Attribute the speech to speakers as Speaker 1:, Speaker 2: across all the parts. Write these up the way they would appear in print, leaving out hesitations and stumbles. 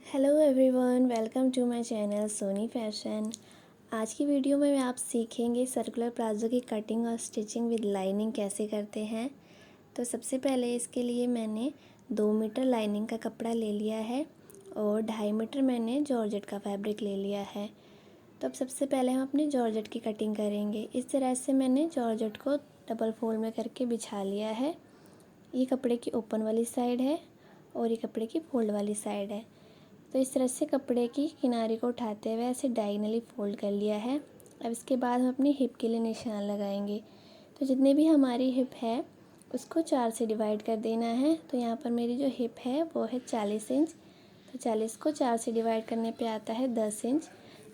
Speaker 1: Hello everyone, welcome to my channel Soni fashion. आज की video में आप सीखेंगे सर्कुलर प्लाजो की कटिंग और स्टिचिंग विद लाइनिंग कैसे करते हैं। तो सबसे पहले इसके लिए मैंने 2 मीटर लाइनिंग का कपड़ा ले लिया है और 2.5 मीटर मैंने जॉर्जेट का फैब्रिक ले लिया है। तो अब सबसे पहले हम अपने जॉर्जेट की कटिंग करेंगे। इस तरह से मैंने जॉर्जेट को डबल फोल्ड में करके बिछा लिया है। ये कपड़े की ओपन वाली साइड है और ये कपड़े की फोल्ड वाली साइड है। तो इस तरह से कपड़े की किनारे को उठाते हुए ऐसे डायगनली फोल्ड कर लिया है। अब इसके बाद हम अपनी हिप के लिए निशान लगाएंगे। तो जितने भी हमारी हिप है उसको 4 से डिवाइड कर देना है। तो यहाँ पर मेरी जो हिप है वो है 40 इंच। तो 40 को 4 से डिवाइड करने पे आता है 10 इंच।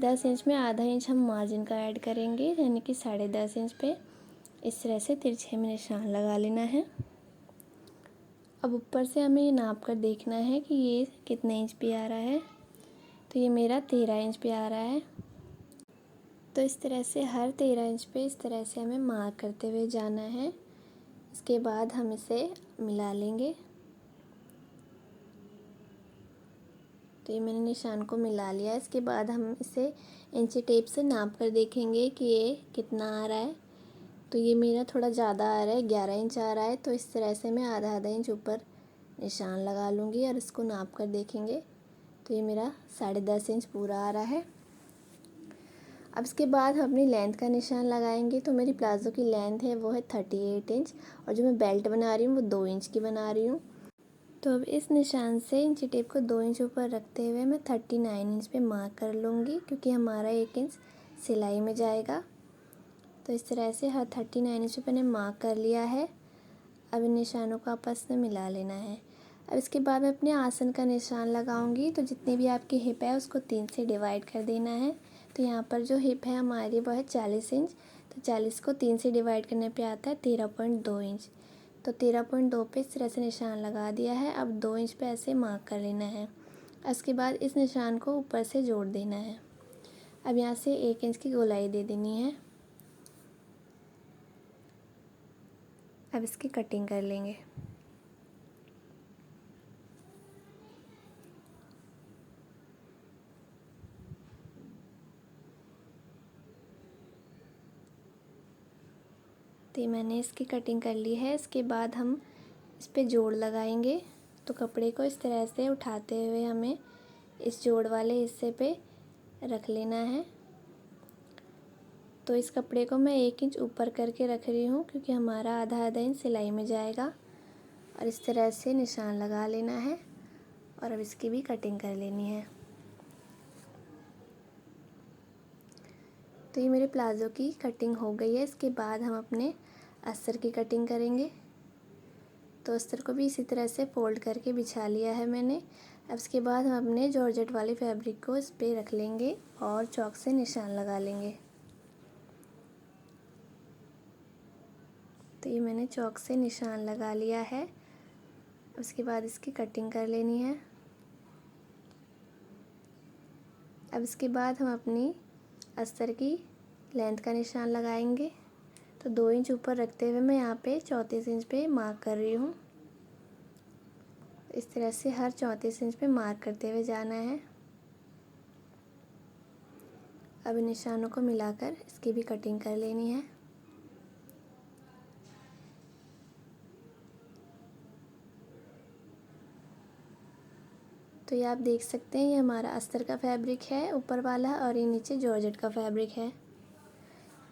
Speaker 1: 10 इंच में आधा इंच हम मार्जिन का ऐड करेंगे, यानी कि 10.5 इंच पे इस तरह से तिरछे में निशान लगा लेना है। अब ऊपर से हमें ये नाप कर देखना है कि ये कितने इंच पे आ रहा है। तो ये मेरा 13 इंच पे आ रहा है। तो इस तरह से हर 13 इंच पे इस तरह से हमें मार्क करते हुए जाना है। इसके बाद हम इसे मिला लेंगे। तो ये मैंने निशान को मिला लिया। इसके बाद हम इसे इंची टेप से नाप कर देखेंगे कि ये कितना आ रहा है। तो ये मेरा थोड़ा ज़्यादा आ रहा है, 11 इंच आ रहा है। तो इस तरह से मैं आधा आधा इंच ऊपर निशान लगा लूँगी और इसको नाप कर देखेंगे। तो ये मेरा 10.5 इंच पूरा आ रहा है। अब इसके बाद हम अपनी लेंथ का निशान लगाएंगे। तो मेरी प्लाज़ो की लेंथ है वो है 38 इंच और जो मैं बेल्ट बना रही हूँ वो 2 इंच की बना रही हूँ। तो अब इस निशान से इंची टेप को 2 इंच ऊपर रखते हुए मैं 39 इंच पे मार्क कर लूँगी, क्योंकि हमारा 1 इंच सिलाई में जाएगा। तो इस तरह से हर 39 इंच पे मैंने मार्क कर लिया है। अब इन निशानों को आपस में मिला लेना है। अब इसके बाद मैं अपने आसन का निशान लगाऊंगी। तो जितनी भी आपकी हिप है उसको 3 से डिवाइड कर देना है। तो यहाँ पर जो हिप है हमारी वो है 40 इंच। तो 40 को 3 से डिवाइड करने पे आता है 13.2 इंच। तो 13.2 पे इस तरह से निशान लगा दिया है। अब 2 इंच पे ऐसे मार्क कर लेना है। इसके बाद इस निशान को ऊपर से जोड़ देना है। अब यहाँ से 1 इंच की गोलाई दे देनी है। अब इसकी कटिंग कर लेंगे। तो मैंने इसकी कटिंग कर ली है। इसके बाद हम इस पे जोड़ लगाएंगे। तो कपड़े को इस तरह से उठाते हुए हमें इस जोड़ वाले हिस्से पे रख लेना है। तो इस कपड़े को मैं 1 इंच ऊपर करके रख रही हूँ, क्योंकि हमारा आधा आधा इंच सिलाई में जाएगा। और इस तरह से निशान लगा लेना है और अब इसकी भी कटिंग कर लेनी है। तो ये मेरे प्लाज़ो की कटिंग हो गई है। इसके बाद हम अपने अस्तर की कटिंग करेंगे। तो अस्तर को भी इसी तरह से फोल्ड करके बिछा लिया है मैंने। अब इसके बाद हम अपने जॉर्जेट वाले फैब्रिक को इस पे रख लेंगे और चॉक से निशान लगा लेंगे। तो ये मैंने चॉक से निशान लगा लिया है। उसके बाद इसकी कटिंग कर लेनी है। अब इसके बाद हम अपनी अस्तर की लेंथ का निशान लगाएंगे। तो 2 इंच ऊपर रखते हुए मैं यहाँ पे 34 इंच पे मार्क कर रही हूँ। इस तरह से हर 34 इंच पे मार्क करते हुए जाना है। अब इन निशानों को मिलाकर इसकी भी कटिंग कर लेनी है। तो ये आप देख सकते हैं, ये हमारा अस्तर का फैब्रिक है ऊपर वाला और ये नीचे जॉर्जेट का फैब्रिक है।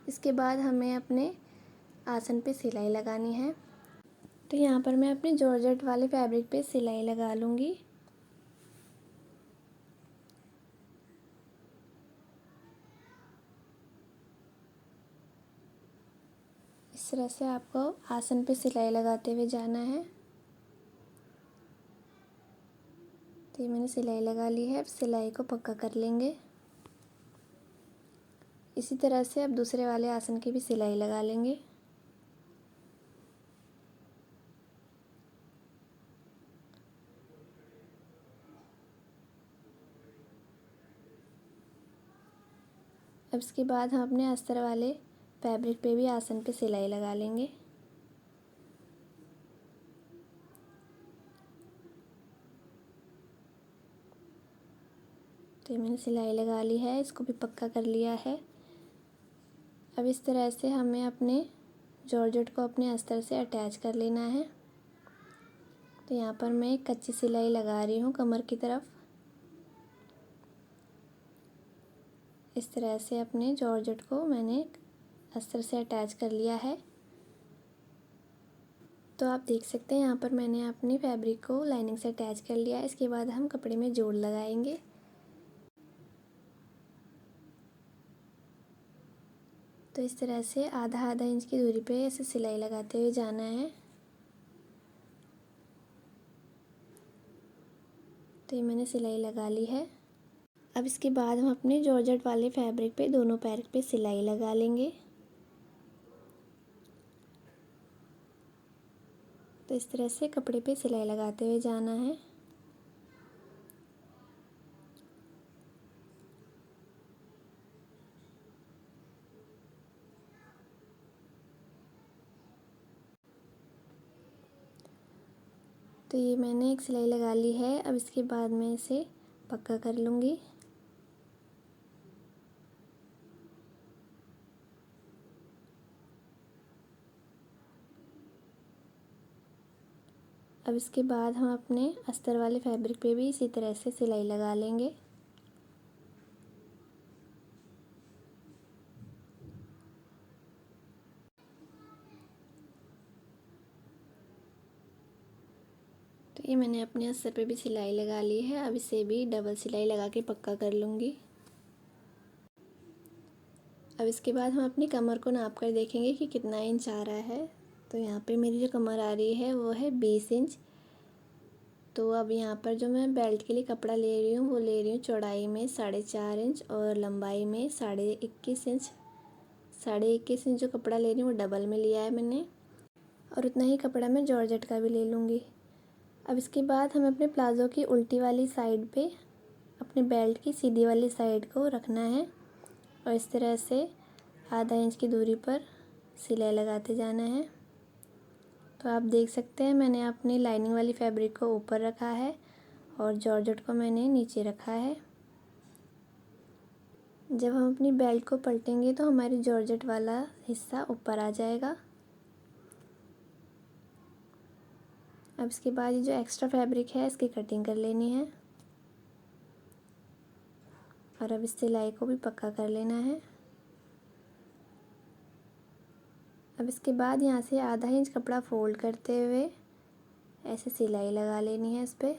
Speaker 1: इसके बाद हमें अपने आसन पे सिलाई लगानी है। तो यहाँ पर मैं अपने जॉर्जेट वाले फैब्रिक पे सिलाई लगा लूँगी। इस तरह से आपको आसन पे सिलाई लगाते हुए जाना है। तो ये मैंने सिलाई लगा ली है। अब सिलाई को पक्का कर लेंगे। इसी तरह से अब दूसरे वाले आसन की भी सिलाई लगा लेंगे। अब इसके बाद हम अपने अस्तर वाले फैब्रिक पे भी आसन पे सिलाई लगा लेंगे। तो ये मैंने सिलाई लगा ली है, इसको भी पक्का कर लिया है। अब इस तरह से हमें अपने जॉर्जेट को अपने अस्तर से अटैच कर लेना है। तो यहाँ पर मैं एक कच्ची सिलाई लगा रही हूँ कमर की तरफ। इस तरह से अपने जॉर्जेट को मैंने अस्तर से अटैच कर लिया है। तो आप देख सकते हैं यहाँ पर मैंने अपनी फैब्रिक को लाइनिंग से अटैच कर लिया है। इसके बाद हम कपड़े में जोड़ लगाएंगे। तो इस तरह से आधा आधा इंच की दूरी पे ऐसे सिलाई लगाते हुए जाना है। तो ये मैंने सिलाई लगा ली है। अब इसके बाद हम अपने जॉर्जेट वाले फैब्रिक पे दोनों पैर पे सिलाई लगा लेंगे। तो इस तरह से कपड़े पे सिलाई लगाते हुए जाना है। तो ये मैंने एक सिलाई लगा ली है। अब इसके बाद मैं इसे पक्का कर लूँगी। अब इसके बाद हम अपने अस्तर वाले फैब्रिक पे भी इसी तरह से सिलाई लगा लेंगे। तो ये मैंने अपने अस्तर पे भी सिलाई लगा ली है। अब इसे भी डबल सिलाई लगा के पक्का कर लूँगी। अब इसके बाद हम अपनी कमर को नाप कर देखेंगे कि कितना इंच आ रहा है। तो यहाँ पे मेरी जो कमर आ रही है वो है 20 इंच। तो अब यहाँ पर जो मैं बेल्ट के लिए कपड़ा ले रही हूँ वो ले रही हूँ चौड़ाई में 4.5 इंच और लंबाई में 21.5 इंच। 21.5 इंच जो कपड़ा ले रही हूँ वो डबल में लिया है मैंने, और उतना ही कपड़ा मैं जॉर्जेट का भी ले लूँगी। अब इसके बाद हमें अपने प्लाज़ो की उल्टी वाली साइड पे अपने बेल्ट की सीधी वाली साइड को रखना है और इस तरह से आधा इंच की दूरी पर सिलाई लगाते जाना है। तो आप देख सकते हैं मैंने अपनी लाइनिंग वाली फैब्रिक को ऊपर रखा है और जॉर्जेट को मैंने नीचे रखा है। जब हम अपनी बेल्ट को पलटेंगे तो हमारी जॉर्जेट वाला हिस्सा ऊपर आ जाएगा। अब इसके बाद ये जो एक्स्ट्रा फैब्रिक है इसकी कटिंग कर लेनी है और अब इस सिलाई को भी पक्का कर लेना है। अब इसके बाद यहाँ से आधा इंच कपड़ा फोल्ड करते हुए ऐसे सिलाई लगा लेनी है इस पर।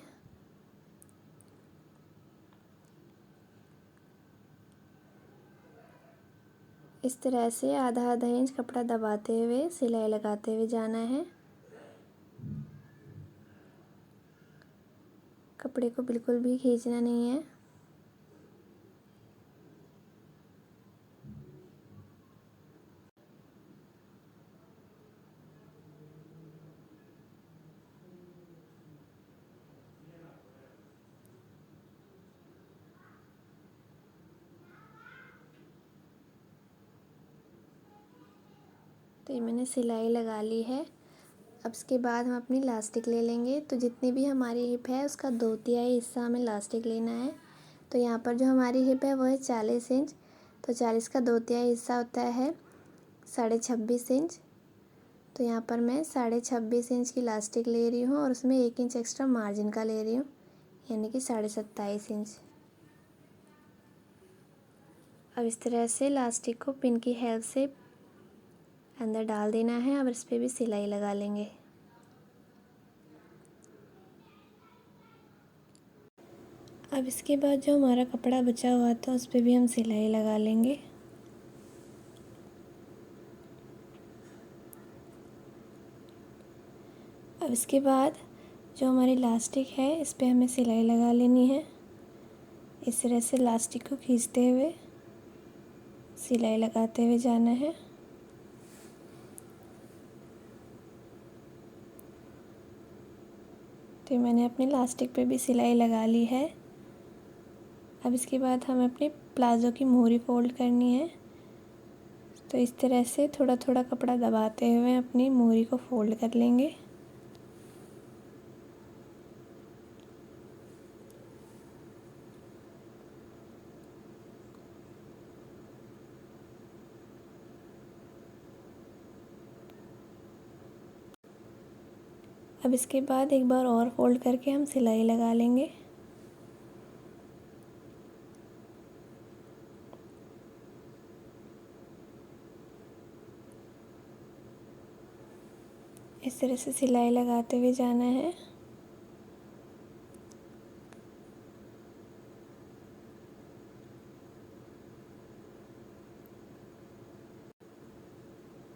Speaker 1: इस तरह से आधा आधा इंच कपड़ा दबाते हुए सिलाई लगाते हुए जाना है। कपड़े को बिल्कुल भी खींचना नहीं है। तो ये मैंने सिलाई लगा ली है। अब इसके बाद हम अपनी लास्टिक ले लेंगे। तो जितनी भी हमारी हिप है उसका 2/3 हिस्सा हमें लास्टिक लेना है। तो यहाँ पर जो हमारी हिप है वो है 40 इंच। तो 40 का 2/3 हिस्सा होता है 26.5 इंच। तो यहाँ पर मैं 26.5 इंच की लास्टिक ले रही हूँ और उसमें 1 इंच एक्स्ट्रा मार्जिन का ले रही हूँ, यानी कि 27.5 इंच। अब इस तरह से लास्टिक को पिन की हेल्प से अंदर डाल देना है और इस पर भी सिलाई लगा लेंगे। अब इसके बाद जो हमारा कपड़ा बचा हुआ था उस पर भी हम सिलाई लगा लेंगे। अब इसके बाद जो हमारी लास्टिक है इस पर हमें सिलाई लगा लेनी है। इस तरह से लास्टिक को खींचते हुए सिलाई लगाते हुए जाना है। तो मैंने अपनी लास्टिक पे भी सिलाई लगा ली है। अब इसके बाद हमें अपने प्लाज़ो की मोहरी फ़ोल्ड करनी है। तो इस तरह से थोड़ा थोड़ा कपड़ा दबाते हुए अपनी मोहरी को फ़ोल्ड कर लेंगे। अब इसके बाद एक बार और फोल्ड करके हम सिलाई लगा लेंगे। इस तरह से सिलाई लगाते हुए जाना है।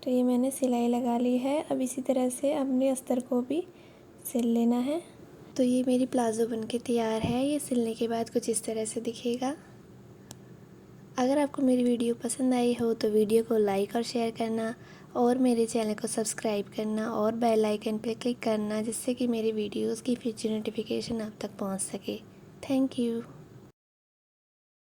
Speaker 1: तो ये मैंने सिलाई लगा ली है। अब इसी तरह से अपने अस्तर को भी सिल लेना है। तो ये मेरी प्लाज़ो बनके तैयार है। ये सिलने के बाद कुछ इस तरह से दिखेगा। अगर आपको मेरी वीडियो पसंद आई हो तो वीडियो को लाइक और शेयर करना और मेरे चैनल को सब्सक्राइब करना और बेल आइकन पर क्लिक करना, जिससे कि मेरी वीडियोस की फ्यूचर नोटिफिकेशन आप तक पहुंच सके। Thank you.